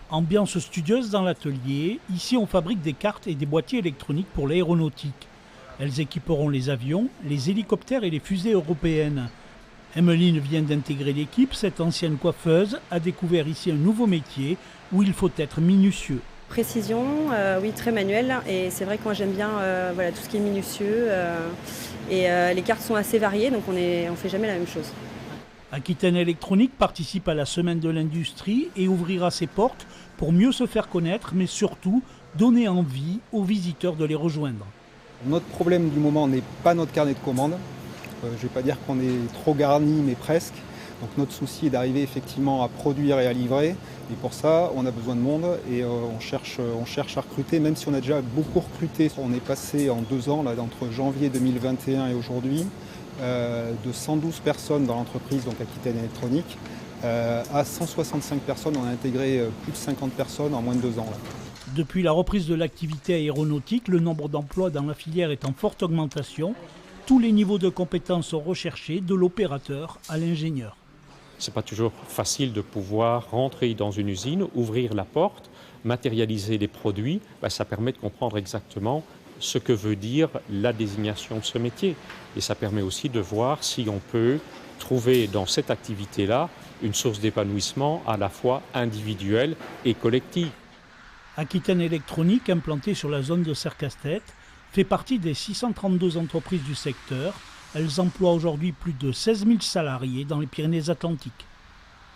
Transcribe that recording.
Ambiance studieuse dans l'atelier, ici on fabrique des cartes et des boîtiers électroniques pour l'aéronautique. Elles équiperont les avions, les hélicoptères et les fusées européennes. Emmeline vient d'intégrer l'équipe, cette ancienne coiffeuse a découvert ici un nouveau métier où il faut être minutieux. Précision, oui, très manuel. Et c'est vrai que moi j'aime bien voilà, tout ce qui est minutieux. Les cartes sont assez variées, donc on ne fait jamais la même chose. Aquitaine Électronique participe à la Semaine de l'Industrie et ouvrira ses portes pour mieux se faire connaître, mais surtout donner envie aux visiteurs de les rejoindre. Notre problème du moment n'est pas notre carnet de commandes. Je ne vais pas dire qu'on est trop garni, mais presque. Donc notre souci est d'arriver effectivement à produire et à livrer. Et pour ça, on a besoin de monde et on cherche à recruter, même si on a déjà beaucoup recruté. On est passé en 2 ans, là, entre janvier 2021 et aujourd'hui, de 112 personnes dans l'entreprise, donc Aquitaine Électronique, à 165 personnes. On a intégré plus de 50 personnes en moins de 2 ans. Là. Depuis la reprise de l'activité aéronautique, le nombre d'emplois dans la filière est en forte augmentation. Tous les niveaux de compétences sont recherchés, de l'opérateur à l'ingénieur. Ce n'est pas toujours facile de pouvoir rentrer dans une usine, ouvrir la porte, matérialiser les produits. Ça permet de comprendre exactement ce que veut dire la désignation de ce métier. Et ça permet aussi de voir si on peut trouver dans cette activité-là une source d'épanouissement à la fois individuelle et collective. Aquitaine Électronique, implantée sur la zone de Serre-Castet, fait partie des 632 entreprises du secteur. Elles emploient aujourd'hui plus de 16 000 salariés dans les Pyrénées-Atlantiques.